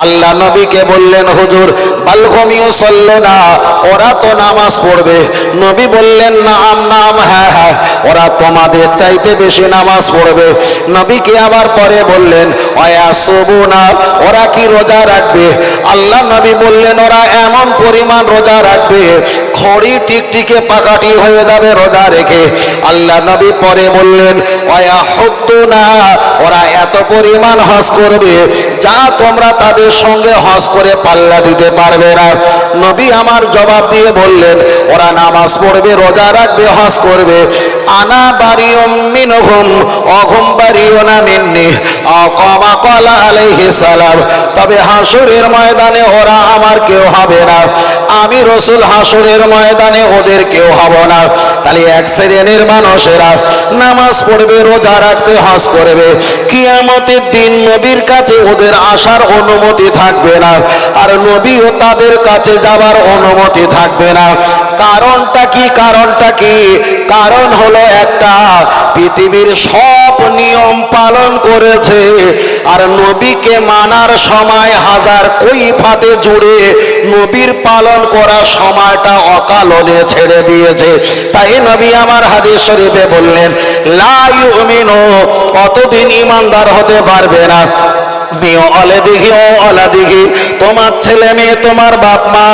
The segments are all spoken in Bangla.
আল্লাহ নবীকে বললেন, হুজুর বালগমিও চললো না, ওরা তো নামাজ পড়বে। নবী বললেন, নাম নাম, হ্যাঁ হ্যাঁ, ওরা তোমাদের চাইতে বেশি নামাজ পড়বে। নবীকে আবার পরে বললেন, ওয়াসুবুনা, ওরা কি রোজা রাখবে? আল্লাহ নবী বললেন, ওরা এমন পরিমাণ রোজা রাখবে খড়ি টিকটিকে পাকাটি হয়ে যাবে রোজা রেখে। আল্লাহ নবী পরে বললেন, ওয়াহুদ্দুনা, ওরা এত পরিমাণ হজ করবে যা তোমরা তাদের সঙ্গে হজ করে পাল্লা দিতে পারবে না। নবী আমার জবাব দিয়ে বললেন, ওরা নামাজ পড়বে, রোজা রাখবে, হজ করবে। আনা বারিউম মিনহুম অহুম বারিউনা মিন্নি কামা ক্বালা আলাইহিস সালাম। তবে হাসরের ময়দানে ওরা আমার কেউ হবে না, আমি রাসূল হাসরের ময়দানে ওদের কেউ হব না। তাহলে এক শ্রেণীর মানুষেরা নামাজ পড়বে, রোজা রাখবে, হজ করবে, কিয়ামতের দিন নবীর কাছে ওদের আসার অনুমতি থাকবে না, আর নবীও তাদের কাছে যাবার অনুমতি থাকবে না। কারণটা কি? কারণটা কি? কারণ হলো একটা, পৃথিবীর সব নিয়ম পালন করেছে আর নবীকে মানার সময় হাজার কৈফাতে জুড়ে নবীর পালন করার সময়টা অকালনে ছেড়ে দিয়েছে। তাই নবী আমার হাদিস শরীফে বললেন, লা ইউমিনু, কতদিন ইমানদার হতে পারবে না। তোমার ছেলে মেয়ে, তোমার বাপ মা,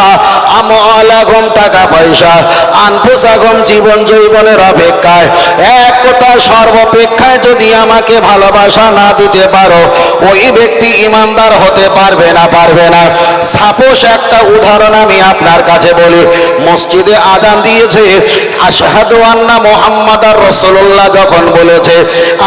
আমলাগম টাকা পয়সা, আনফুসাগম জীবন জৈবনের অপেক্ষায়, এক কথা সর্বাপেক্ষায় যদি আমাকে ভালোবাসা না দিতে পারো, ওই ব্যক্তি ইমানদার হতে পারবে না, পারবে না। সাপোজ একটা উদাহরণ আমি আপনার কাছে বলি, মসজিদে আজান দিয়েছে, আশহাদু আন্না মুহাম্মাদার রাসূলুল্লাহ যখন বলেছে,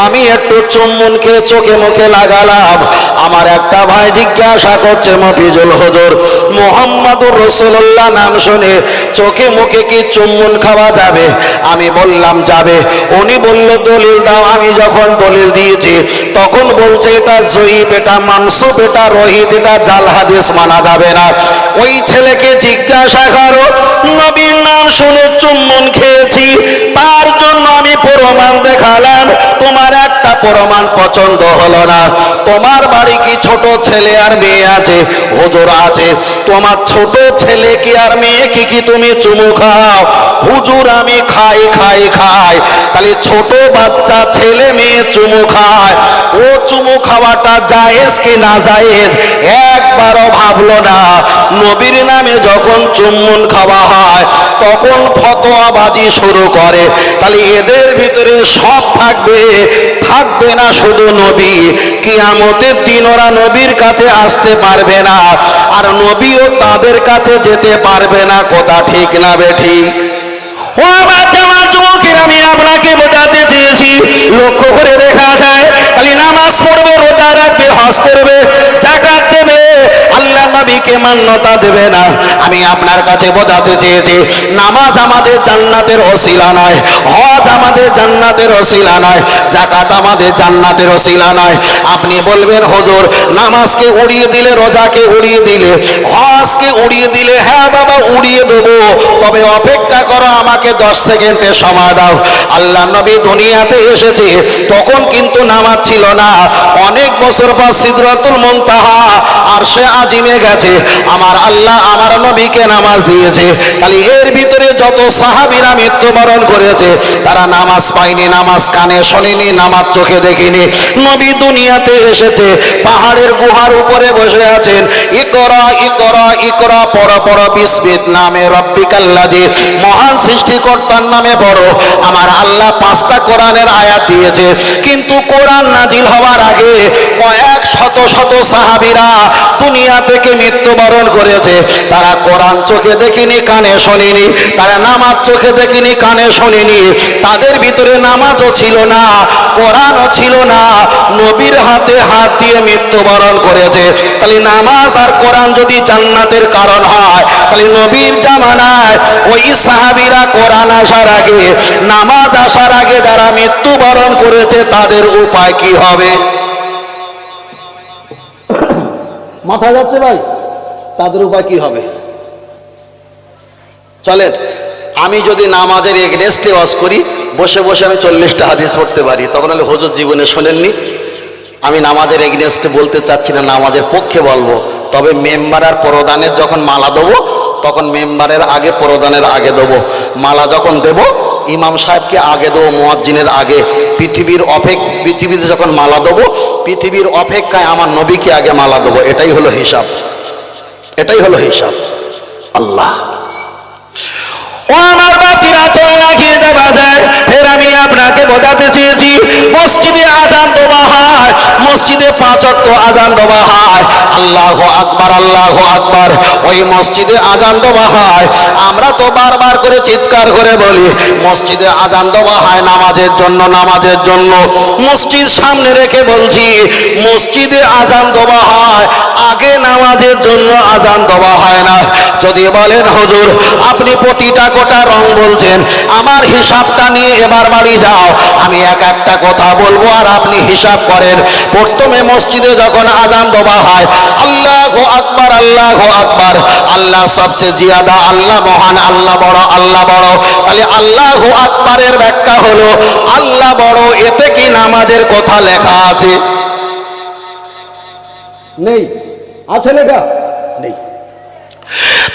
আমি একটু চুম্বনকে চোখে মুখে লাগালাম। আমার একটা ভাই জিজ্ঞাসা করছে, মফিজুল হুজুর, মুহাম্মাদুর রাসূলুল্লাহ নাম শুনে চোখে মুখে কি চুম্বন খাওয়া যাবে? আমি বললাম যাবে। উনি বলল, দলিল দাও। আমি যখন দলিল দিয়েছি তখন বলছে, এটা জয়ীফ, এটা মানসুব, এটা রহিত, এটা জাল হাদিস, মানা যাবে না। ওই ছেলেকে জিজ্ঞাসা করো, নবীর নাম শুনে চুম্বন খেয়েছি, তার জন্য আমি প্রমাণ দেখালাম, তোমার একটা প্রমাণ পছন্দ হলো না। তোমার বাড়ি কি ছোট ছেলে আর মেয়ে আছে? হুজুর আছে। তোমার ছোট ছেলে কি আর মেয়ে কি তুমি চুমু খাও? হুজুর আমি খাই খাই খাই। তাহলে ছোট বাচ্চা ছেলে মেয়ে চুমু খায়, ও চুমু খাওয়াটা জায়েজ কি না জায়েজ একবারও ভাবলো না। নবীর নামে যখন চুম্বন খাওয়া হয় তখন ফতোয়াবাজি শুরু করে। তাহলে এদের ভিতরে সব থাকবে, থাকবে না শুধু নবী। কিয়ামতের দিন ওরা নবীর কাছে আসতে পারবে না, আর নবীও তাদের কাছে যেতে পারবে না। কথা ঠিক না বেঠিক? ও আমার জামাত যুবকের, আমি আপনাকে বোঝাতে চেয়েছি, লক্ষ্য করে দেখা যায়, খালি নামাজ পড়বে, রোজা রাখবে, হজ করবে, যাকাত দেবে, আল্লাহ নবীকে মান্যতা দেবে না। আমি আপনার কাছে বোঝাতে চেয়েছি, নামাজ আমাদের জান্নাতের ওসিলা নয়, হজ আমাদের জান্নাতের ওসিলা নয়, যাকাত আমাদের জান্নাতের ওসিলা নয়। আপনি বলবেন, হুজুর নামাজকে উড়িয়ে দিলে, রোজাকে উড়িয়ে দিলে, হজকে উড়িয়ে দিলে, হ্যাঁ বাবা উড়িয়ে দেবো, তবে অপেক্ষা করো, আমাকে 10 সেকেন্ডে সময় দাও। আল্লাহ নবী দুনিয়াতে এসেছে তখন কিন্তু নামাজ ছিল না। অনেক বছর পর সিদরাতুল মুনতাহা আরশে আজিমে গেছে, আমার আল্লাহ আমার নবীকে নামাজ দিয়েছে। তাহলে এর ভিতরে যত সাহাবীরা মৃত্যুবরণ করেছে তারা নামাজ পায়নি, নামাজ কানে শোনেনি, নামাজ চোখে দেখিনি। নবী দুনিয়াতে এসেছে, পাহাড়ের গুহার উপরে বসে আছেন, ইকরা ইকরা ইকরা, পড়ো পড়ো, বিসমিল্লাহির নামে রব্বিকাল্লাযী, মহান সৃষ্টিকর্তার নামে পড়ো। আমার আল্লাহ 5টা কোরআনের আয়াত দিয়েছে, কিন্তু কোরআন নাজিল হওয়ার আগে কয়েক শত শত সাহাবীরা দুনিয়া থেকে মৃত্যুবরণ করেছে। তারা কোরআন চোখে দেখিনি, কানে শোনেনি, তারা নামাজ চোখে দেখিনি, কানে শোনেনি, তাদের ভিতরে নামাজও ছিল না, কোরআনও ছিল না, নবীর হাতে হাত দিয়ে মৃত্যুবরণ করেছে। তাহলে নামাজ আর কোরআন যদি জান্নাতের কারণ হয়, তাহলে নবীর জামানায় ওই সাহাবীরা কোরআন আসার আগে, নামাজ আসার আগে যারা মৃত্যুবরণ করেছে তাদের উপায় কি হবে? মাথা যাচ্ছে ভাই? তাদের উপায় কি হবে? চলেন, আমি যদি নামাজের এগেনস্টে ওয়াজ করি, বসে বসে আমি 40টা হাদিস পড়তে পারি, তখন হলে হুজুর জীবনে শোনেননি। আমি নামাজের এগেনস্টে বলতে চাচ্ছি না, নামাজের পক্ষে বলবো। তবে মেম্বার আর প্রধানের যখন মালা দেবো তখন মেম্বারের আগে প্রধানের আগে দেবো। মালা যখন দেব ইমাম সাহেবকে আগে দেবো, মুয়াজ্জিনের আগে। পৃথিবীতে যখন মালা দেবো পৃথিবীর অপেক্ষায় আমার নবীকে আগে মালা দেবো। এটাই হলো হিসাব, এটাই হলো হিসাব। আল্লাহ ও আমার বাতিরা চলে না খেয়ে যাওয়া যায়। ফের আমি আপনাকে বোঝাতে চেয়েছি মসজিদে আজান দেওয়া হয়, মসজিদে 5 ওয়াক্ত আজান দেওয়া হয়। আল্লাহু আকবার, আল্লাহু আকবার। ওই মসজিদে আজান দেওয়া হয়, আমরা তো বারবার করে চিৎকার করে বলি মসজিদে আজান দেওয়া হয় নামাজের জন্য, নামাজের জন্য। মসজিদ সামনে রেখে বলছি মসজিদে আজান দেওয়া হয়, আগে নামাজের জন্য আজান দেওয়া হয় না। যদি বলেন হুজুর আপনি প্রতিটা গোটা রং বলছেন, আমার হিসাবটা নিয়ে এবার বাড়ি যাও। আমি একটা কথা বলবো আর আপনি হিসাব করেন। প্রথমে মসজিদে যখন আজান দেওয়া হয় আল্লাহু আকবার, আল্লাহু আকবার। আল্লাহ সবচেয়ে জিয়াদা, আল্লাহ মহান, আল্লাহ বড়, আল্লাহ বড়। তাহলে আল্লাহু আকবারের ব্যাখ্যা হলো আল্লাহ বড়। এতে কি নামাজের কথা লেখা আছে? নেই। আছে লেখা? নেই।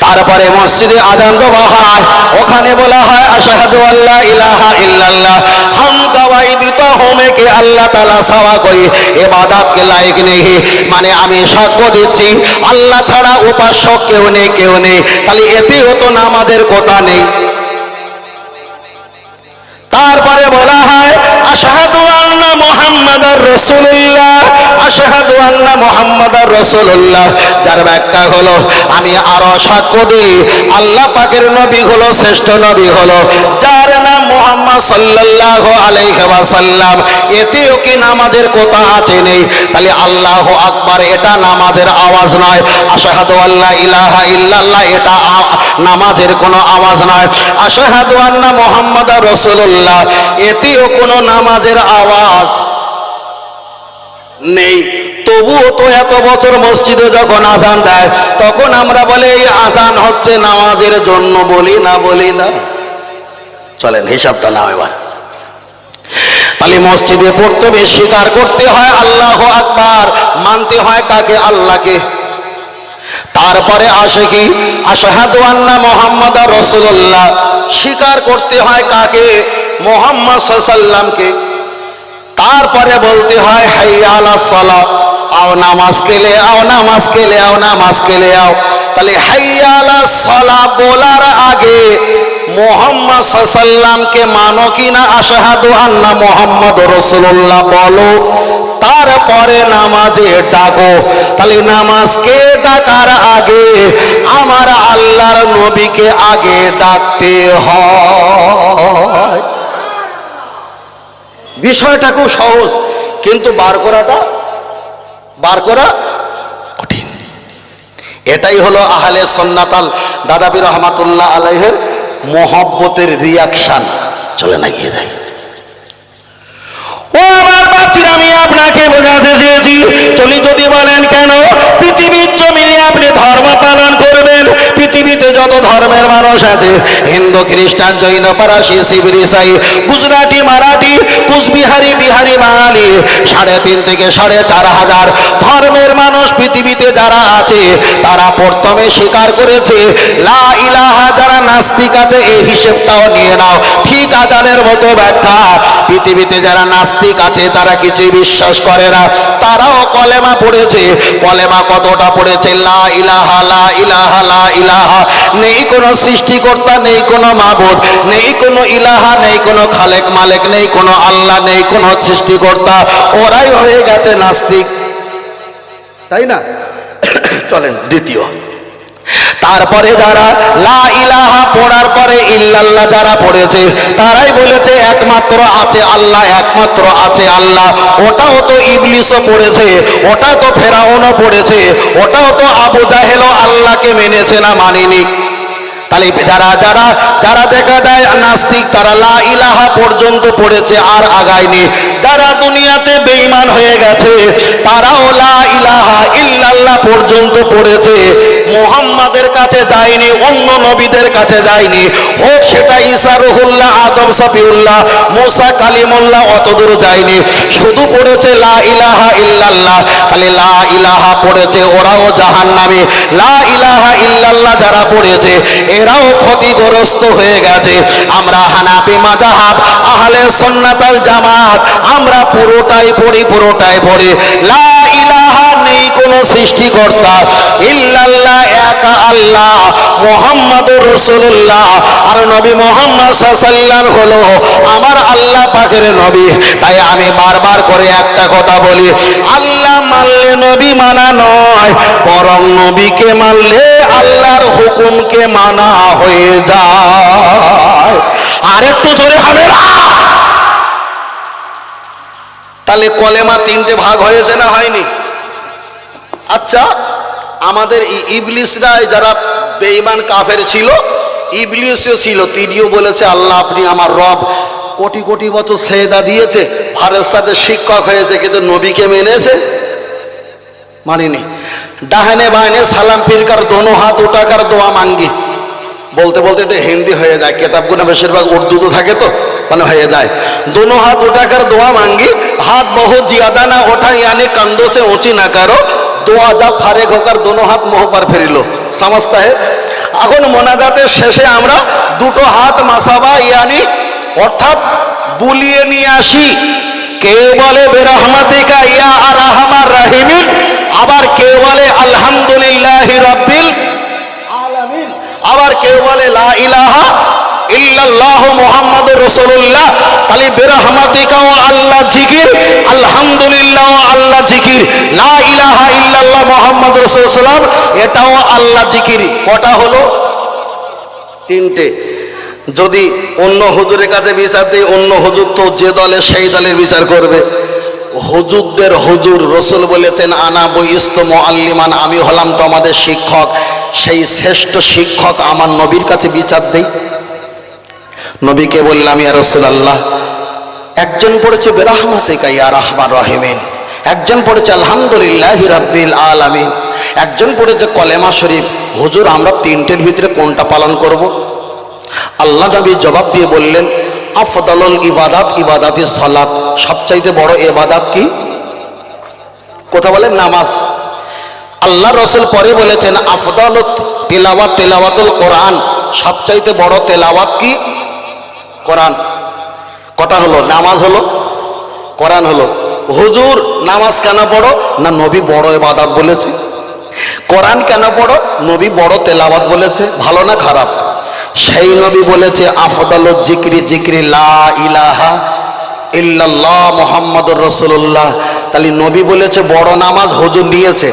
তারপরে মসজিদে আজান দেওয়া হয়, ওখানে বলা হয় আশহাদু আল্লা ইলাহা ইল্লাল্লাহ হাম গাওয়াই দিতা হোমে কে আল্লাহ তাআলা সাওয়া কই ইবাদত কে লায়েক নেই। মানে আমি সাক্ষ্য দিচ্ছি আল্লাহ ছাড়া উপাস্য কেউ নেই, কেউ নেই। তাহলে এতেও তো নামাজের কথা নেই। তারপরে বলা হয় আশহাদু আন্না মুহাম্মাদার রাসূলুল্লাহ, আশহাদু আন্না মুহাম্মাদার রাসূলুল্লাহ। যার ব্যাখ্যা হলো আমি আরো সাক্ষ্য দিই আল্লাহ পাকের নবী হলো শ্রেষ্ঠ নবী হলো যার নাম মুহাম্মদ সাল্লাল্লাহু আলাইহি ওয়াসাল্লাম। এতেও কি নামাজের কথা আছে? নেই। তাহলে আল্লাহু আকবার এটা নামাজের আওয়াজ নয়, আশহাদু আল্লা ইলাহা ইল্লাল্লাহ এটা নামাজের কোনো আওয়াজ নয়, আশহাদু আন্না মুহাম্মাদার রাসূলুল্লাহ এতেও কোনো নামাজের আওয়াজ নেই। তবুও তো এত বছর মসজিদে যখন আজান দেয় তখন আমরা বলি এই আজান হচ্ছে নামাজের জন্য, বলি না? বলি না? চলেন হিসাবটা নাও এবার। তাহলে মসজিদে প্রথমে স্বীকার করতে হয় আল্লাহু আকবার, মানতে হয় কাকে? আল্লাহকে। তারপরে আসে কি আশহাদু আন্না মুহাম্মাদার রাসূলুল্লাহ, স্বীকার করতে হয় কাকে? মুহাম্মদ সাল্লাল্লাহু আলাইহি ওয়াসাল্লামকে। তারপরে বলতে হয় হাইয়া আলাস সালাত, আও নামাজ কে লে আও, নামাজ কে লে আও, নামাজ কে লে আও। তাহলে হাইয়া আলাস সালাত বলার আগে মুহাম্মদ সাল্লাল্লাহু আলাইহি ওয়াসাল্লামকে মানো কিনা আশহাদু আন্না মুহাম্মাদুর রাসূলুল্লাহ বলো, তারপরে নামাজে ডাকো। তাহলে নামাজকে ডাকার আগে আমার আল্লাহর নবীকে আগে ডাকতে হয়। বিষয়টা খুব সহজ, কিন্তু বার করা কঠিন। এটাই হলো আহলে সুন্নাত আল দাদাবি রহমাতুল্লাহ আলাইহির মহব্বতের রিয়াকশন। চলে না গিয়ে যাই। ও আমার বাচ্চারা, আমি আপনাকে বোঝাতে চেয়েছি চলি যদি বলেন কেন পৃথিবীর জমিনে আপনি ধর্ম পালন করবেন, পৃথিবীতে যত ধর্মের মানুষ আছে হিন্দু, খ্রিস্টান, জৈন, পারসি, শিখ, ইসাই, গুজরাটি, মারাঠি, কুচবিহারি, বিহারি, বাঙালি 3.5 থেকে 4.5 ধর্মের মানুষ পৃথিবীতে যারা আছে তারা প্রথমে স্বীকার করেছে লা ইলাহা। যারা নাস্তিক আছে এই হিসেবটাও নিয়ে নাও, ঠিক আজানের মতো ব্যাখ্যা। পৃথিবীতে যারা নাস্তিক আছে তারা কিছুই বিশ্বাস করে না, তারাও কলেমা পড়েছে। কলেমা কতটা পড়েছে? লা ইলাহা, লা ইলাহা, লা ইলাহা। নেই কোনো সৃষ্টিকর্তা, নেই কোনো মাবুদ, নেই কোনো ইলাহা, নেই কোনো খালেক মালেক, নেই কোনো আল্লাহ, নেই কোনো সৃষ্টিকর্তা। ওরাই হয়ে গেছে নাস্তিক, তাই না? চলেন দ্বিতীয়। তারপরে যারা লা ইলাহা পড়ার পরে ইল্লাল্লাহ যারা পড়েছে তারাই বলেছে একমাত্র আছে আল্লাহ, একমাত্র আছে আল্লাহ। ওটাও তো ইবলিসও পড়েছে, ওটা তো ফেরাউনও পড়েছে, ওটাও তো আবু জাহেলও আল্লাহকে মেনেছে না, মানেনি। তাহলে যারা দেখা যায় নাস্তিক তারা লা ইলাহা পর্যন্ত পড়েছে আর আগায়নি। যারা দুনিয়াতে বেঈমান হয়ে গেছে তারাও লা ইলাহা ইল্লাল্লাহ পর্যন্ত পড়েছে, মুহাম্মাদের কাছে যায়নি, অন্য নবীদের কাছে যায়নি, হোক সেটা ঈসা রুহুল্লাহ, আদম সফিউল্লাহ, মুসা কালিমুল্লাহ, অতদূর যায়নি। শুধু পড়েছে লা ইলাহা ইল্লাল্লাহ। খালি লা ইলাহা পড়েছে, ওরাও জাহান্নামী। লা ইলাহা ইল্লাল্লাহ যারা পড়েছে এরাও ক্ষতিগ্রস্ত হয়ে গেছে। আমরা হানাফি মাযহাব আহলে সুন্নাত ওয়াল জামাত, আমরা পুরোটাই পড়ি লা ইলাহা, নেই কোনো সৃষ্টিকর্তা, ইল্লাল্লাহ একা আল্লাহ, মুহাম্মাদুর রাসূলুল্লাহ, আর নবী মুহাম্মদ সাল্লাল্লাহু আলাইহি ওয়াসাল্লাম হলো আমার আল্লাহ পাকের নবী। তাই আমি বারবার করে একটা কথা বলি, আল্লাহ মানলে নবী মানা নয়, বরং নবীকে মানলে আল্লাহর হুকুমকে মানা হয়ে যায়। আর একটু জোরে হবে না? তাহলে কলেমা তিনটে ভাগ হয়েছে না হয়নি? আচ্ছা, আমাদের ইবলিসরা যারা বেঈমান কাফের ছিল, ইবলিসও ছিল, তিনিও বলেছে আল্লাহ আপনি আমার রব, কোটি কোটি বছর সেজদা দিয়েছে, ফেরেশতাদের শিক্ষক হয়েছে, কিন্তু নবীকে মেনেছে? মানিনি। ডাহানে বায়নে সালাম ফিরকার দোনো হাত উঠাকার দোয়া মাঙ্গি, বলতে বলতে এটা হিন্দি হয়ে যায়, কেতাবগুলো বেশিরভাগ উর্দুতে থাকে তো মানে হয়ে যায়। দোনো হাত উঠাকার দোয়া মাঙ্গি, হাত বহু জিয়াদা না ওঠা यानी कंधों से ऊंची ना करो, দোয়া যা ফারেক হোকার দোনো হাত মোহ পার ফেরিল, সমঝতা है? এখন মোনাজাতের শেষে আমরা দুটো হাত মাসাবা ইয়ানি অর্থাৎ বুলিয়ে নিয়ে আসি। কেউ বলে বিরহমাতিকা ইয়া আরহামার রাহিমিন, আবার কেউ বলে আলহামদুলিল্লাহি রাব্বিল আলামিন, আবার কেউ বলে লা ইলাহা ইল্লাল্লাহ মুহাম্মাদুর রাসূলুল্লাহ। তাহলে বিরহমাতিকা ও আল্লাহ জিকির, আলহামদুলিল্লাহ ও আল্লাহ জিকির, লা ইলাহা ইল্লাল্লাহ মুহাম্মাদুর রাসূলুল্লাহ এটাও আল্লাহ জিকির। কটা হলো? তিনটে। যদি অন্য হুজুরের কাছে বিচার দেয়, অন্য হুজুর তো যে দলে সেই দলের বিচার করবে। হুজুরদের হুজুর রসুল বলেছেন আনা বইস্তু মুআল্লিমান, আমি হলাম তো আমাদের শিক্ষক, সেই শ্রেষ্ঠ শিক্ষক আমার নবীর কাছে বিচার দেই। নবীকে বললাম ইয়া রাসূলুল্লাহ, একজন পড়েছে বিরহমাতিকা ইয়া রাহমান রাহিমিন, একজন পড়েছে আলহামদুলিল্লাহি রাব্বিল আলামিন, একজন পড়েছে কলেমা শরীফ, হুজুর আমরা তিনটের ভিতরে কোনটা পালন করব? আল্লাহ নবী জবাব দিয়ে বললেন আফদালুল ইবাদাত ইবাদাতিস সালাত, সবচাইতে বড় ইবাদত কি? কথা বলেন নামাজ। আল্লাহ রাসূল পরে বলেছেন আফদালুত তিলাওয়াত তিলাওয়াতুল কোরআন, সবচাইতে বড় তেলাওয়াত কি? কোরআন। কটা হলো? নামাজ হলো, কোরআন হলো। হুজুর নামাজ কেন পড়ো? না নবী বড় ইবাদত বলেছে। কোরআন কেন পড়ো? নবী বড় তেলাওয়াত বলেছে। ভালো না খারাপ? সেই নবী বলেছে আফদালুজ জিকরি জিকরি লা ইলাহা ইল্লাল্লাহ মুহাম্মাদুর রাসূলুল্লাহ। তাহলে নবী বলেছে বড় নামাজ হুজুর নিয়েছে,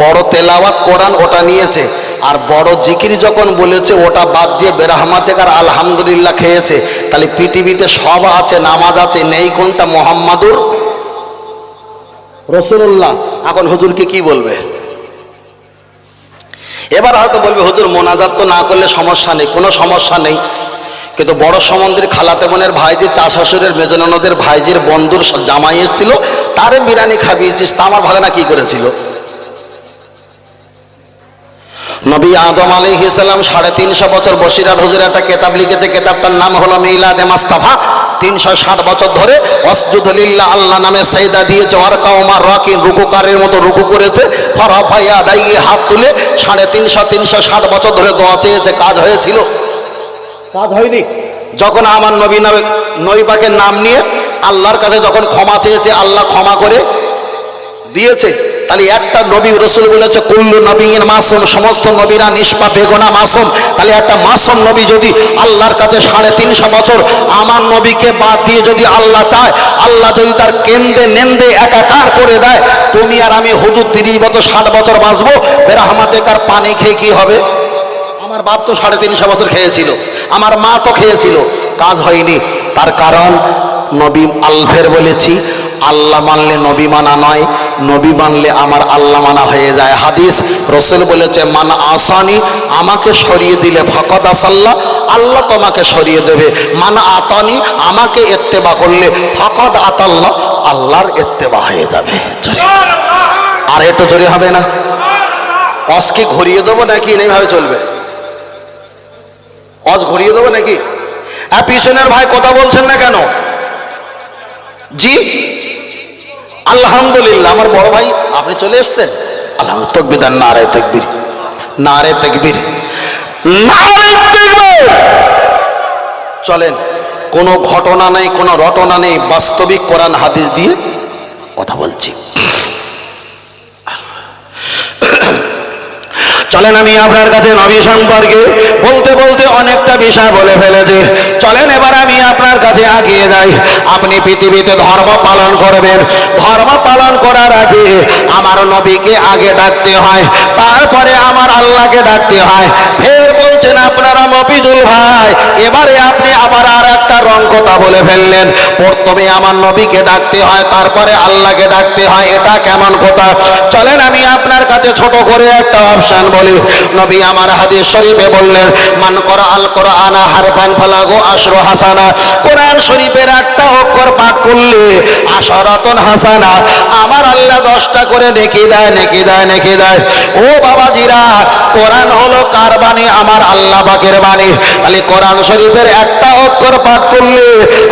বড় তেলাওয়াত কোরআন ওটা নিয়েছে, আর বড় জিকির যখন বলেছে ওটা বাদ দিয়ে বেরহমাতে আর আলহামদুলিল্লাহ খেয়েছে। তাহলে পৃথিবীতে সব আছে, নামাজ আছে, নেই কোনটা? মুহাম্মাদুর রাসূলুল্লাহ। এখন হুজুরকে কি বলবে? এবার হয়তো বলবে হুজুর মোনাজাত তো না করলে সমস্যা নেই, কোনো সমস্যা নেই, কিন্তু বড় সমন্দির খালাতে বোনের ভাইজি, চা শাশুড়ের মেজননদের ভাইজির বন্ধুর জামাই এসেছিল, তারে বিরিয়ানি খাবিয়েছিস, তা আমার ভাগনা কি করেছিল? নবী আদম আলাইহিস সালাম 350 বছর বসিরার হুজুর একটা কিতাব লিখেছে, কিতাবটার নাম হলো মিলাদে মুস্তাফা। 360 বছর ধরে ওয়াসজুদ লিল্লাহ আল্লাহ নামে সাজদা দিয়েছে, আর কাওমার রাকিন রুকুকারের মতো রুকু করেছে, ফারাফায়া দাইয়ে হাত তুলে 360 বছর ধরে দোয়া চেয়েছে। কাজ হয়েছিল? কাজ হয়নি। যখন আমার নবী পাকের নাম নিয়ে আল্লাহর কাছে যখন ক্ষমা চেয়েছে, আল্লাহ ক্ষমা করে দিয়েছে। তাহলে একটা নবী রাসূল বলেছে কুল্লু নবিয়্যিন মাসুম, সমস্ত নবীরা নিষ্পাপ বেগুনাহ মাসুম। তাহলে একটা মাসুম নবী যদি আল্লাহর কাছে 350 বছর আমার নবীকে বাদ দিয়ে যদি আল্লাহ চায়, আল্লাহ যদি তার কেন্দ্রে নেন্দে একাকার করে দেয়, তুমি আর আমি হুজুর 30 বছর 60 বছর বাঁচবো, বেরহমাতে কার পানি খেয়ে কি হবে? আমার বাপ তো 350 বছর খেয়েছিল, আমার মা তো খেয়েছিল, কাজ হয়নি। তার কারণ নবী আলফের বলেছি, আল্লাহ মানলে নবী মানা নয়, নবী মানলে আমার আল্লাহ মানা হয়ে যায়। হাদিস রাসূল বলেছে মান আসানি, আমাকে সরিয়ে দিলে ফাকাদ আসাল্লাহ, আল্লাহ তোমাকে সরিয়ে দেবে। মান আতানি, আমাকে ইত্তেবা করলে ফাকাদ আতাল্লাহ, আল্লাহর ইত্তেবা হয়ে যাবে। আর একটু জোরে হবে না? অজকে ঘুরিয়ে দেবো নাকি এইভাবে চলবে? অজ ঘুরিয়ে দেবো নাকি? আর পিছনের ভাই কথা বলছেন না কেন? জি আলহামদুলিল্লাহ, আমার বড় ভাই আপনি চলে এসছেন। আলহামদুলিল্লাহ, তাকবীর, নারে তাকবীর, নারে তাকবীর, নারে তাকবীর। চলেন, কোনো ঘটনা নেই, কোনো রটনা নেই, বাস্তবিক কোরআন হাদিস দিয়ে কথা বলছি। চলেন, আমি আপনার কাছে নবী সম্পর্কে বলতে বলতে অনেকটা বিষয় বলে ফেলেছি। চলেন এবার আমি আপনার কাছে এগিয়ে যাই। আপনি পৃথিবীতে ধর্ম পালন করবেন, ধর্ম পালন করার আগে আমার নবীকে আগে ডাকতে হয়, তারপরে আমার আল্লাহকে ডাকতে হয়। ফের বলছেন আপনারা মফিজুল ভাই, এবারে আপনি আবার আর একটা রং কথা বলে ফেললেন। প্রথমে আমার নবীকে ডাকতে হয়, তারপরে আল্লাহকে ডাকতে হয়, এটা কেমন কথা? চলেন আমি আপনার কাছে ছোট করে একটা অপশন বলি। নবী আমার হাদিস শরীফে বললেন, মান করা আল কোরআনা হারফান ফালাগু আশরু হাসানা। কোরআন শরীফের একটা অক্ষর পাঠ করলে আশরাতুন হাসানা, আমার আল্লাহ 10টা করে নেকি দেয়, নেকি দেয়, নেকি দেয়। ও বাবাজিরা, কোরআন হলো কার বাণী? আমার আল্লাহ পাকের বাণী। তাহলে কোরআন শরীফের একটা অক্ষর পাঠ করলে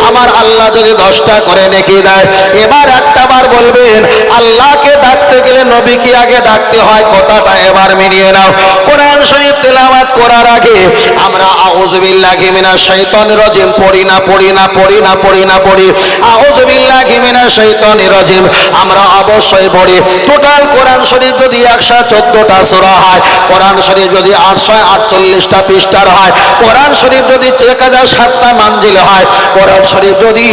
আমার আল্লাহ যদি 10টা করে নেকি দেয়। এবার একটা বার বলবেন, আল্লাহকে ডাকতে গেলে নবীকে আগে ডাকতে হয়, কথাটা এবার মিলিয়ে নাও। কোরআন শরীফ তেলাওয়াত করার আগে আমরা আউযু বিল্লাহি মিনাশ শাইতানির রাজিম পড়ি না, পড়ি না, পড়ি না, পড়ি না, পড়ি। আউযু বিল্লাহি মিনাশ শাইতানির রাজিম আমরা অবশ্যই পড়ি। টোটাল কোরআন শরীফ যদি 114টা সূরা হয়, কোরআন শরীফ যদি 848টা পৃষ্ঠার হয়, কোরআন শরীফ যদি 1007টা মানজিল হয়, কোরআন শরীফ যদি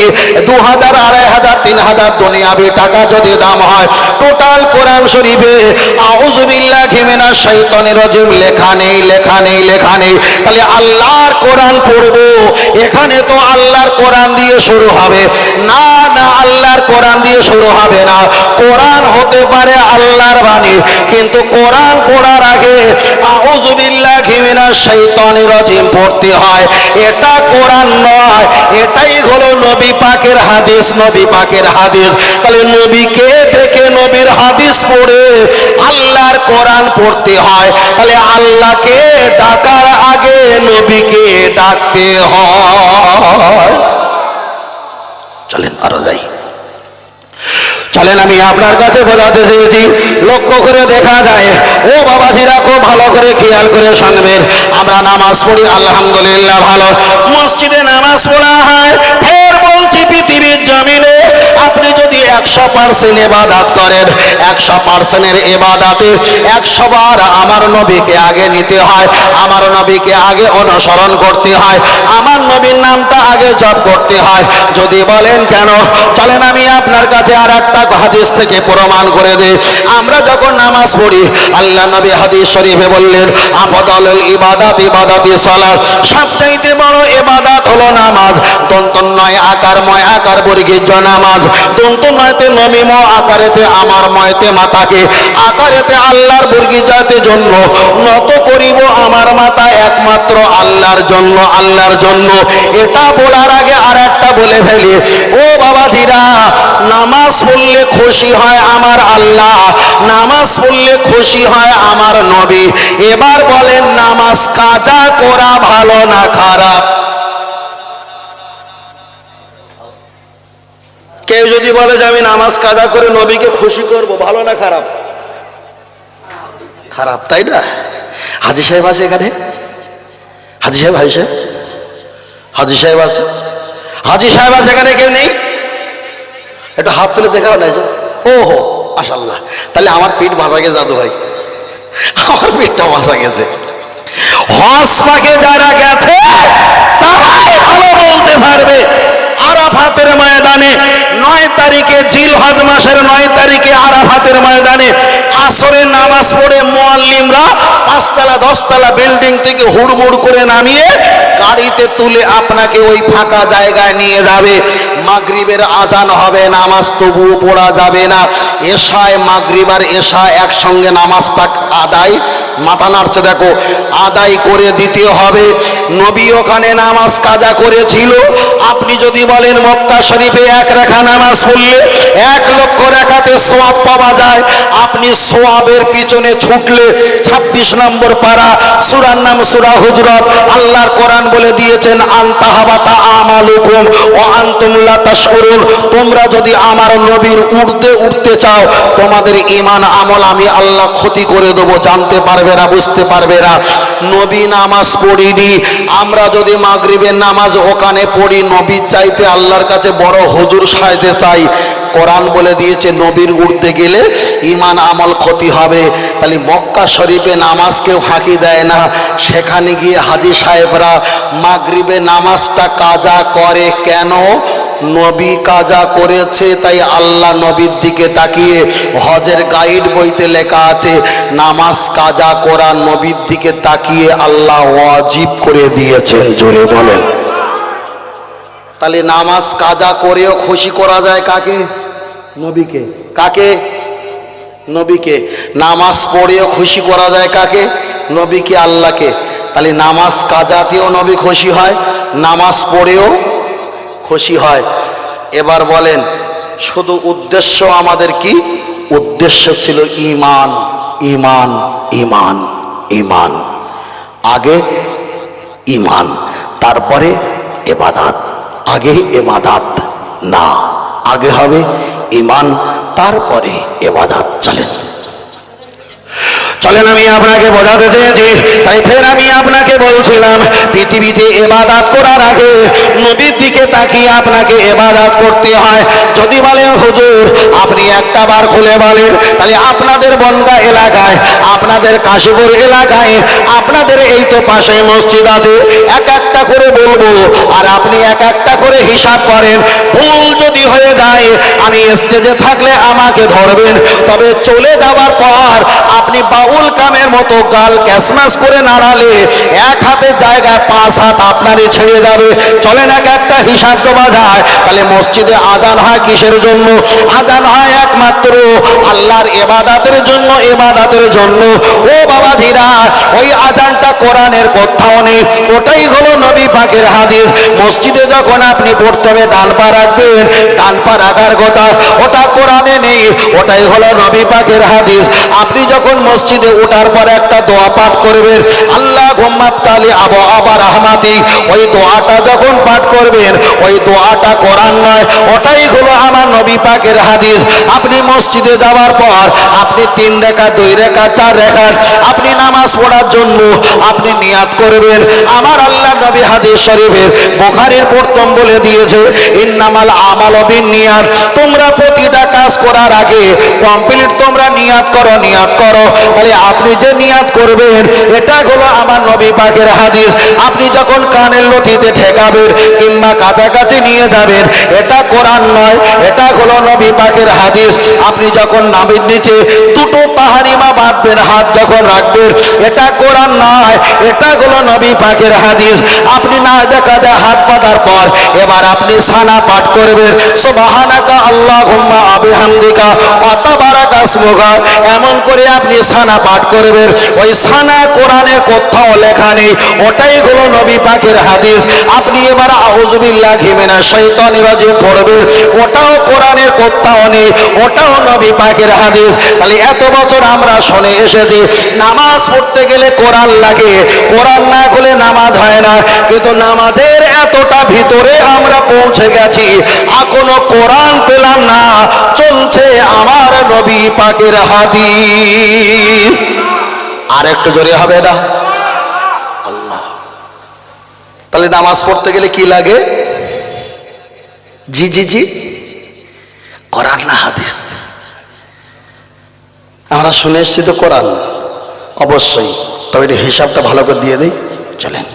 2000, 2500, 3000 দুনিয়াবি টাকা যদি দাম হয়, টোটাল কোরআন শরীফে আউযু বিল্লাহি মিনাশ শাইতানির রাজিম লেখা নেই, লেখা নেই, লেখা নেই। তাহলে আল্লাহর কোরআন পড়বো, এখানে তো আল্লাহর কোরআন দিয়ে শুরু হবে না, না আল্লাহর কোরআন দিয়ে শুরু হবে না। কোরআন হতে পারে আল্লাহর বাণী, কিন্তু কোরআন পড়ার আগে আউযু বিল্লাহি মিনাশ শাইতানির রাজিম পড়তে হয়। এটা কোরআন নয়, এটাই হলো নবী পাকের হাদিস, নবী পাকের হাদিস। তাহলে নবীকে ডেকে নবীর হাদিস পড়ে আল্লাহর কোরআন পড়তে হয়। তাহলে আল্লাহকে ডাকার আগে নবীকে ডাকতে হয়। চলেন আরো যাই। চলেন আমি আপনার কাছে বোঝাতে চেয়েছি, লক্ষ্য করে দেখা যায়, ও বাবাজিরা খুব ভালো করে খেয়াল করে শুনবেন। আমরা নামাজ পড়ি আলহামদুলিল্লাহ, ভালো মসজিদে নামাজ পড়া হয়। ফের বলছি, পৃথিবীর জমিনে আপনি যদি 100% ইবাদত করেন, 100%-এর ইবাদতে 100 বার আমার নবীকে আগে নিতে হয়, আমার নবীকে আগে অনুসরণ করতে হয়, আমার নবীর নামটা আগে জপ করতে হয়। যদি বলেন কেন, চলেন আমি আপনার কাছে আর একটা হাদিস থেকে প্রমাণ করে দেই। আমরা যখন নামাজ পড়ি, আল্লাহ নবী হাদিস শরীফে বললেন, আফদালুল ইবাদাত ইবাদাতি সালাত, সবচাইতে বড় ইবাদত হলো নামাজ। দন্তন্নয় আকারময় আকার বর্গীয় নামাজ, দন্তনয়তে নমিম আকারেতে আমার ময়তে মাতাকে, আকারেতে আল্লাহর বর্গী জাতে জন্য নত করিব আমার মাথা একমাত্র আল্লাহর জন্য, আল্লাহর জন্য। এটা বলার আগে আর একটা বলে ফেলি, ও বাবাজিরা, নামাজ পড়লে খুশি হয় আমার আল্লাহ, নামাজ পড়লে খুশি হয় আমার নবী। এবার বলেন, নামাজ কাজা করা ভালো না খারাপ? কেউ যদি বলে যে আমি নামাজ কাজা করে নবীকে খুশি করব, ভালো না খারাপ? খারাপ, তাই না? হাজী সাহেব আছে এখানে? হাজী সাহেব, হাজী সাহেব, হাজী সাহেব আছে? হাজী সাহেব আছে এখানে? কেউ নেই? একটু হাত তুলে দেখাও না। ও হো, মাশাআল্লাহ। তাহলে আমার পিঠ ভাসা গেছে দাদু ভাই, আমার পিঠটা ভাসা গেছে। হজ পাকে যারা গেছে তারাই ভালো বলতে পারবে। আরাফাতের ময়দানে 9 তারিখে, জিলহজ মাসের 9 তারিখে আরাফাতের ময়দানে আসরের নামাজ পড়ে মুআল্লিমরা 5 তলা 10 তলা বিল্ডিং থেকে হুড়মুড় করে নামিয়ে গাড়িতে তুলে আপনাকে ওই ফাঁকা জায়গায় নিয়ে যাবে। মাগরিবের আজান হবে, নামাজ তবুও পড়া যাবে না। এশায়, মাগরিব আর এশা একসঙ্গে নামাজটা আদায় মাথা নাড়ছে দেখো, আদায় করে দিতে হবে। নবী ওখানে নামাজ কাজা করেছিল। আপনি যদি বলেন মক্কা শরীফে 1 রাকাত নামাজ পড়লে 1 লক্ষ রাকাতে সওয়াব পাওয়া যায়, আপনি সওয়াবের পিছনে ছুটলে 26 নম্বর পারা, সূরার নাম সূরা হুজরাত, আল্লাহর কোরআন বলে দিয়েছেন আনতাহাবাতা আমালুকুম ওয়া আনতুম লা তাশকুরুন। তোমরা যদি আমার নবীর উর্ধে উঠতে চাও, তোমাদের ঈমান আমল আমি আল্লাহ ক্ষতি করে দেবো, জানতে পারবে না, বুঝতে পারবে না। নবী নামাজ পড়িনি, আমরা যদি মাগরিবের নামাজ ওখানে পড়ি, নবীর চাইতে আল্লাহর কাছে বড় হুজুর সাজতে চাই, কোরআন বলে দিয়েছে নবীর উঠতে গেলে ঈমান আমল ক্ষতি হবে। তাহলে মক্কা শরীফে নামাজ কেউ ফাঁকি দেয় না, সেখানে গিয়ে হাজী সাহেবরা মাগরিবে নামাজটা কাজা করে কেন? নবী কাজা করেছে তাই আল্লাহ নবীর দিকে তাকিয়ে, হজের গাইড বইতে লেখা আছে নামাজ কাজা করা নবীর দিকে তাকিয়ে আল্লাহ ওয়াজিব করে দিয়েছেন। জোরে বলেন। তাহলে নামাজ কাজা করেও খুশি করা যায় কাকে? নবীকে। কাকে? নবীকে। নামাজ পড়েও খুশি করা যায় কাকে? নবীকে, আল্লাহকে। তাহলে নামাজ কাজাতেও নবী খুশি হয়, নামাজ পড়েও খুশি হয়। এবার বলেন শুধু উদ্দেশ্য আমাদের কি? উদ্দেশ্য ছিল ঈমান, ঈমান, ঈমান, ঈমান। আগে ঈমান, তারপরে ইবাদত। আগে ইবাদত না, আগে হবে ঈমান, তারপরে ইবাদত। চলেন চলেন, আমি আপনাকে বোঝাতে চেয়েছি, তাই ফের আমি আপনাকে বলছিলাম পৃথিবীতে ইবাদত করার আগে নবীর দিকে তাকিয়ে আপনাকে ইবাদত করতে হয়। যদি বলেন হুজুর আপনি একটা বার খুলে বলেন, তাহলে আপনাদের বনগা এলাকায়, আপনাদের কাশীপুর এলাকায়, আপনাদের এই তো পাশে মসজিদ আছে, এক একটা করে বলবো আর আপনি এক একটা করে হিসাব করেন। ভুল যদি হয়ে যায় আমি স্টেজে থাকলে আমাকে ধরবেন, তবে চলে যাওয়ার পর আপনি বাউল কামের মতো গাল ক্যাসমাস করে নাড়ালে 1 হাতের জায়গায় 5 হাত আপনারই ছেড়ে যাবে। চলেন এক একটা হিসাব দেওয়া যায়। তাহলে মসজিদে আজান হয় কিসের জন্য? আজান হয় একমাত্র আল্লাহর ইবাদতের জন্য, ইবাদতের জন্য। ও বাবা ধীরা, ওই আজানটা কোরআনের কোথাও নেই, ওটাই হলো নবী পাকের হাদিস। মসজিদে যখন আপনি পড়তে হবে ডান পা রাখবেন, ডান পা রাখার কথা, ওটা কোরআনে নেই, ওটাই হলো নবী পাকের হাদিস। আপনি যখন মসজিদে ওঠার পর একটা দোয়া পাঠ করবেন, আল্লাহ গুম্মাতালি আবু আবা রাহমাতি, ওই দোয়াটা যখন পাঠ করবেন, ওই দোয়াটা কোরআন নয়, ওটাই হলো আমার নবী পাকের হাদিস। আপনি মসজিদে যাওয়ার পর আপনি 3 রাকাত, 2 রাকাত, 4 রাকাত আপনি নামাজ পড়ার জন্য আপনি নিয়াত করবেন। আমার আল্লাহ নবী হাদিস শরীফের বুখারীর প্রথম বলে দিয়েছে ইন্নামাল আমালু বিন্নিয়াত। তোমরা প্রতিটা কাজ করার আগে কমপ্লিট তোমরা নিয়াত করো, নিয়াত করো। তাহলে আপনি যে নিয়াত করবেন এটা হলো আমার নবী পাকের হাদিস। আপনি যখন কানের লতিতে ঠেকাবেন কিংবা কাছাকাছি নিয়ে যাবেন, এটা কোরআন নয়, এটা হলো নবী পাকের হাদিস। আপনি যখন নাভির নিচে 2টো তাহারিমা বাঁধবেন, হাত যখন রাখবেন, এটা কোরআন নয়, এটা হলো নবী পাকের হাদিস। আপনি না দেখা যায় হাত বাঁধার পর এবার আপনি সানা পাঠ করবেন, সুবহানাকা আল্লাহুম্মা বিহামদিকা ওয়া তাবারাকা ইসমুকা, এমন করে আপনি সানা পাঠ করবেন। ওই সানা কোরআনের কোথাও লেখা নেই, ওটাই হলো নবী পাকের হাদিস। আপনি এবার আউযু বিল্লাহি মিনাশ শাইতানির রাজিম পড়বেন, ওটাও কোরআনের কোথাও নেই, ওটাও নবী পাকের হাদিস। তাহলে এত বছর আমরা শুনে এসেছি নামাজ পড়তে গেলে কোরআন লাগে, কোরআন না হলে নামাজ হয় না। কিন্তু নামাজের এতটা ভিতরে আমরা পৌঁছে গেছি, এখনো কোরআন পেলাম না, চলছে আমার নবী পাকের হাদিস। আর একটু জোরে হবে না? আল্লাহ। তাহলে নামাজ পড়তে গেলে কি লাগে? জি জি জি, কোরআন না হাদিস? আমরা শুনে এসছি তো কোরআন, অবশ্যই। তবে এটা হিসাবটা ভালো করে দিয়ে দেই। চলেন,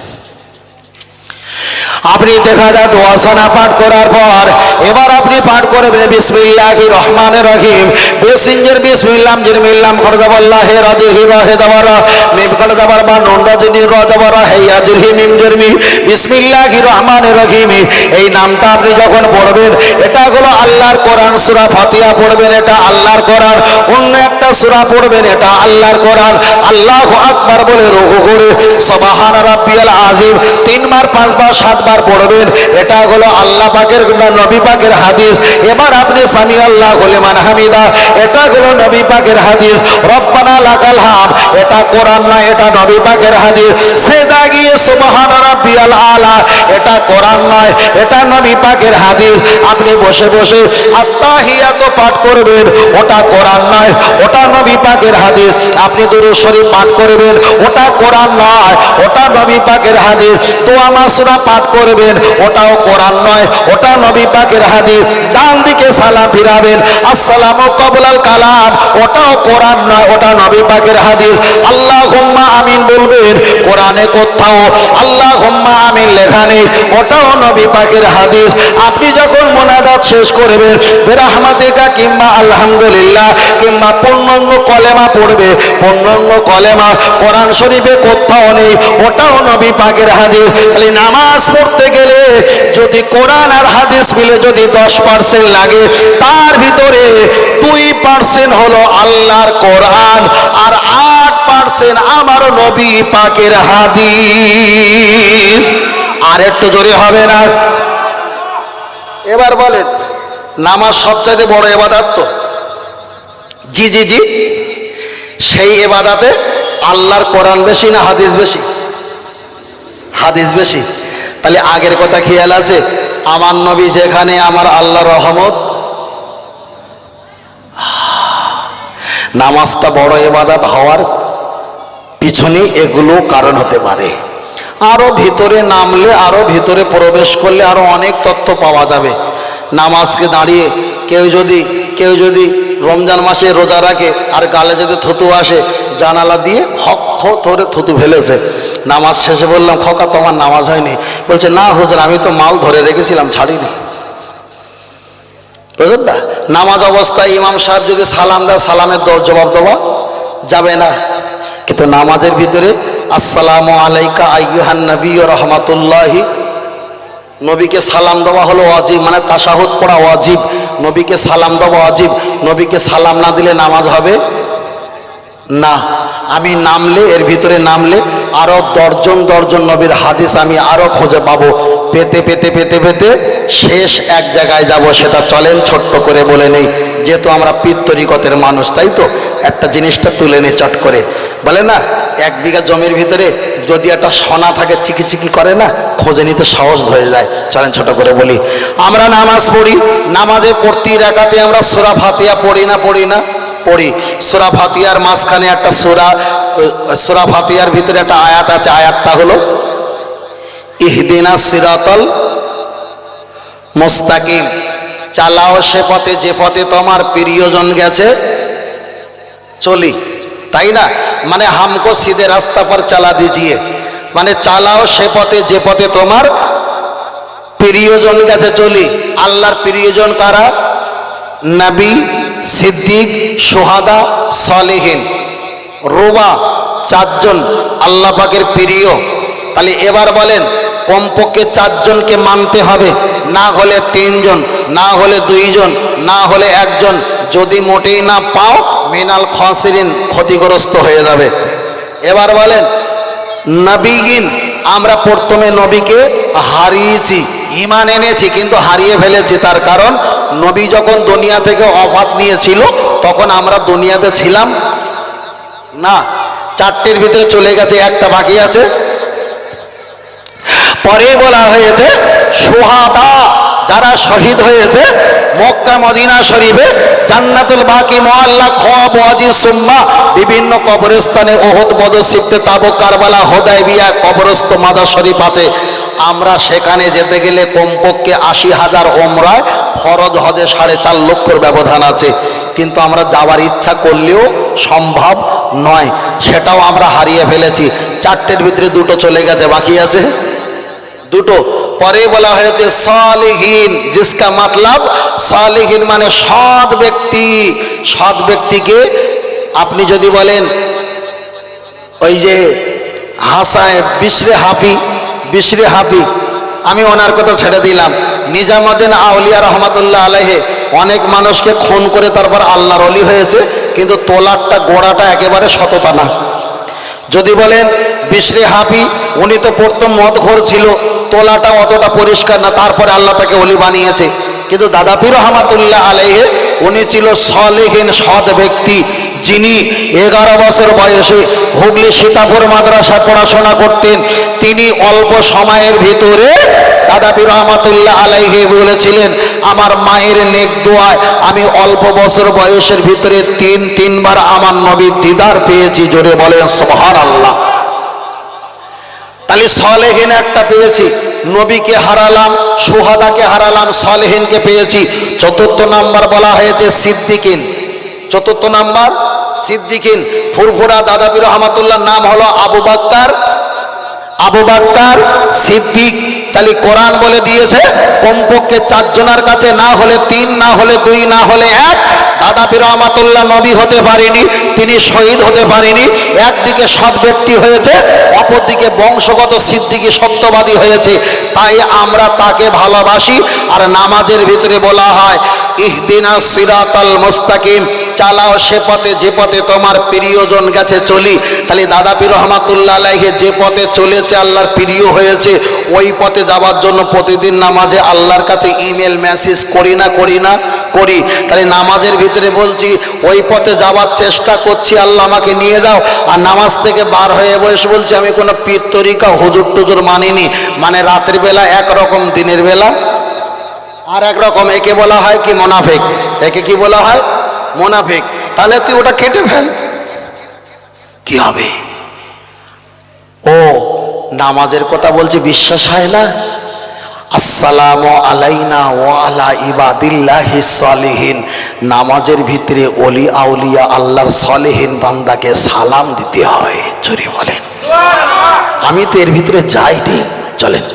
আপনি দেখা যায় দোয়াসানা পাঠ করার পর এবার আপনি পাঠ করবেন বিসমিল্লাহির রহমানির রহিম। বেসিনজের বিসমিল্লাহ জির মিল্লাম খরজাবাল্লাহি রাদিহি রাহিদাবার মিম খরজাবার বা নুন রাদিনি রাজাবার হাইয়া জিরহি মিম জিরমি বিসমিল্লাহির রহমানির রহিম। এই নামটা আপনি যখন পড়বেন, এটা হলো আল্লাহর কোরআন। সূরা ফাতিহা পড়বেন, এটা আল্লাহর কোরআন। অন্য একটা সূরা পড়বেন, এটা আল্লাহর কোরআন। আল্লাহু আকবার বলে রুকু করে সুবহান রাব্বিয়াল আযীম 3 বার 5 বার 7 বার পড়বেন, এটা হলো আল্লাহ পাকের নবী পাকের হাদিস। এবার আপনি সামি আল্লাহু লিমান হামিদা, এটা হলো নবী পাকের হাদিস। রব্বানা লাকাল হামদ, এটা কোরআন না, এটা নবী পাকের হাদিস। সেজদা গিয়ে সুবহান রাব্বিয়াল আলা, এটা কোরআন নয়, এটা নবী পাকের হাদিস। আপনি বসে বসে আত্তাহিয়াতু পাঠ করবেন, ওটা কোরআন নয়, ওটা নবী পাকের হাদিস। আপনি দুরূদ শরীফ পাঠ করবেন, ওটা কোরআন নয়, ওটা নবী পাকের হাদিস। দোয়া মাসুরা পাঠ করবেন, ওটাও কোরআন নয়, ওটা নবী পাকের হাদিস। ডান দিকে সালাম ফিরাবেন, আসসালামু ক্বাবলাল কালাম, ওটাও কোরআন নয়, ওটা নবী পাকের হাদিস। আল্লাহুম্মা আমিন বলবেন, কোরআনে কোথাও আল্লাহুম্মা আমিন লেখা নেই, ওটাও নবী পাকের হাদিস। আপনি যখন মোনাজাত শেষ করবেন, বিরহমাতিকা কিংবা আলহামদুলিল্লাহ কিংবা পূর্ণাঙ্গ কলেমা পড়বে, পূর্ণাঙ্গ কলেমা কোরআন শরীফে কোথাও নেই, ওটাও নবী পাকের হাদিস। তাহলে নামাজ পড়তে গেলে যদি কোরআন আর হাদিস মিলে যদি 10% লাগে, তার ভিতরে 2% হলো আল্লাহর কোরআন আর 8% আমার নবী পাকের হাদিস। আর একটু জোরে হবে না? এবার বলেন, নামাজ সবচাইতে বড় ইবাদত তো? জি জি জি। সেই ইবাদতে আল্লাহর কোরআন বেশি না হাদিস বেশি? হাদিস বেশি। তাহলে আগের কথা খেয়াল আছে, আমার নবী যেখানে আমার আল্লাহর রহমত। নামাজটা বড় ইবাদত হওয়ার পিছনে এগুলো কারণ হতে পারে। আরো ভিতরে নামলে, আরো ভিতরে প্রবেশ করলে আরো অনেক তথ্য পাওয়া যাবে। নামাজকে দাঁড়িয়ে কেউ যদি রমজান মাসে রোজা রাখে আর গালে যদি থুতু আসে, জানালা দিয়ে হক ধরে থুতু ফেলেছে। নামাজ শেষে বললাম, খোকা তোমার নামাজ হয়নি। বলছে, না হুজুর আমি তো মাল ধরে রেখেছিলাম, ছাড়িনি। বুঝলেন না? নামাজ অবস্থায় ইমাম সাহেব যদি সালাম দেয়, সালামের জবাব দেওয়া যাবে না। কিন্তু নামাজের ভিতরে আসসালামু আলাইকা আইয়ুহান নবী ওয়া রাহমাতুল্লাহি, নবীকে সালাম দেওয়া হলো ওয়াজিব, মানে তাশাহুদ পড়া ওয়াজিব। নবীকে সালাম দেওয়া ওয়াজিব। নবীকে সালাম না দিলে নামাজ হবে না। আমি নামলে, এর ভিতরে নামলে আরো দর্জন নবীর হাদিস আমি আরো খুঁজে পাবো। পেতে পেতে পেতে পেতে শেষ এক জায়গায় যাব, সেটা চলেন ছোট্ট করে বলে নেই, যেহেতু আমরা পীর তরিকতের মানুষ, তাই তো একটা জিনিসটা তুলে নে চট করে। বলে না, 1 বিঘা জমির ভিতরে যদি একটা সোনা থাকে, চিকি চিকি করে না, খোঁজে নিতে সহজ হয়ে যায়। চলেন ছোট করে বলি, আমরা নামাজ পড়ি, নামাজে প্রতি রাকাতে আমরা সূরা ফাতিহা পড়ি না পড়ি। সূরা ফাতিহার মাঝখানে একটা সূরা ফাতিহার ভিতরে একটা আয়াত আছে, আয়াতটা হলো ইহদিনাস সিরাতাল মুস্তাকিম, চালাও সে পথে যে পথে তোমার প্রিয়জন গেছে চলি। তাই না? মানে হামকো সিধে রাস্তা পর চালা দিজিয়ে, মানে চালাও সে পথে যে পথে তোমার প্রিয়জন গেছে চলি। আল্লাহর প্রিয়জন কারা? নবী, সিদ্দিক, শুহাদা, সালেহিন, রুবা, 4 জন আল্লাহ পাকের প্রিয়। তাহলে এবার বলেন, কমপক্ষে 4 জনকে মানতে হবে, না হলে 3 জন, না হলে 2 জন, না হলে 1 জন। যদি মোটেই না পাও, মিনাল খাসিরিন, ক্ষতিগ্রস্ত হয়ে যাবে। এবার বলেন, নবীগিন, আমরা প্রথমে নবীকে হারিয়েছি, ঈমান এনেছি কিন্তু হারিয়ে ফেলেছি। তার কারণ নবী যখন দুনিয়া থেকে ওফাত নিয়েছিল, তখন আমরা দুনিয়াতে ছিলাম না। 4টের ভিতরে চলে গেছে, একটা বাকি আছে। পরে বলা হয়েছে শুহাদা, যারা শহীদ হয়েছে মক্কা মদিনা শরীফে, জান্নাতুল বাকি, মুআল্লা, খওয়াব, ওয়াজি, সুম্মা, বিভিন্ন কবরস্থানে, ওহদ, বদর, সিফতে, তাবুক, কারবালা, হুদায়বিয়া, কবরস্থ মাজার শরীফ আছে। আমরা সেখানে যেতে গেলে কমপক্ষে 80,000 ওমরায়, ফরজ হজে 4.5 লক্ষর ব্যবধান আছে। কিন্তু আমরা যাওয়ার ইচ্ছা করলেও সম্ভব নয়, সেটাও আমরা হারিয়ে ফেলেছি। 4টের ভিতরে 2টো চলে গেছে, বাকি আছে 2টো। পরে বলা হয়েছে সালিহিন, জিসকা মতলব সালিহিন মানে সৎ ব্যক্তি। সৎ ব্যক্তিকে আপনি যদি বলেন ওই যে হাসায় বিশরে হাফি, আমি ওনার কথা ছেড়ে দিলাম। নিজামুদ্দিন আউলিয়া রহমাতুল্লাহ আলাইহি অনেক মানুষকে খুন করে তারপর আল্লাহর ওলি হয়েছে, কিন্তু তোলারটা গোড়াটা একেবারে সততা না। যদি বলেন বিশরে হাফি, উনি তো প্রথম মদঘর ছিল, তোলাটা অতটা পরিষ্কার না, তারপরে আল্লাহ তাকে ওলি বানিয়েছে। কিন্তু দাদা পীর রহমাতুল্লাহ আলাইহি উনি ছিল সালেহিন সৎ ব্যক্তি, যিনি 11 বছর বয়সে হুগলি সীতাপুর মাদ্রাসায় পড়াশোনা করতেন। তিনি অল্প সময়ের ভিতরে দাদা পীর রহমাতুল্লাহ আলাইহি বলেছিলেন, আমার মায়ের নেক দোয়ায় আমি অল্প বছর বয়সের ভিতরে তিনবার আমার নবীর দিদার পেয়েছি। জোরে বলেন সুবহানাল্লাহ। তাহলে সালেহিন একটা পেয়েছি, নবীকে হারালাম, সুহাদাকে হারালাম, সালেহিনকে পেয়েছি। চতুর্থ নাম্বার বলা হয়েছে সিদ্দিকিন। চতুর্থ নাম্বার সিদ্দিকিন। ফুরফুরা দাদা পীর রহমাতুল্লাহর নাম হলো আবু বকর সিদ্দিক। তাহলে কোরআন বলে দিয়েছে কমপক্ষে 4 জনের কাছে, না হলে 3, না হলে 2, না হলে 1। দাদা পীর রহমাতুল্লাহ নবী হতে পারেনি, তিনি শহীদ হতে পারেনি। একদিকে সৎ ব্যক্তি হয়েছে, অপরদিকে বংশগত সিদ্দিকী সত্যবাদী হয়েছে। তাই আমরা তাকে ভালোবাসি। আর নামাজের ভিতরে বলা হয় ইহদিনাস সিরাতাল মুস্তাকিম, চালাও সে পথে যে পথে তোমার প্রিয়জন গেছে চলি। তাহলে দাদা পীর রহমাতুল্লাহ আলাইহি যে পথে চলেছে আল্লাহর প্রিয় হয়েছে, ওই পথে যাওয়ার জন্য প্রতিদিন নামাজে আল্লাহর কাছে ইমেল মেসেজ করি না করি। তাহলে নামাজের ভিতরে বলছি ওই পথে যাওয়ার চেষ্টা করছি, আল্লাহ আমাকে নিয়ে যাও। আর নামাজ থেকে বার হয়ে বসে বলছি আমি কোনো পীর তরিকা হুজুর টুজুর মানিনি। মানে রাতের বেলা একরকম, দিনের বেলা আর একরকম। একে বলা হয় কি মুনাফিক, একে কি বলা হয় মুনাফিক। তাহলে তুই ওটা কেটে ফেল, কি হবে? ও নামাজের কথা বলছি, বিশ্বাস হয় না? আসসালামু আলাইনা ওয়া আলা ইবাদিল্লাহিস সালিহিন। নামাজের ভিতরে ওলি আউলিয়া আল্লাহর সালেহিন বান্দাকে সালাম দিতে হয়। জোরে বলেন। আমি তো এর ভিতরে যাইনি, চলেন।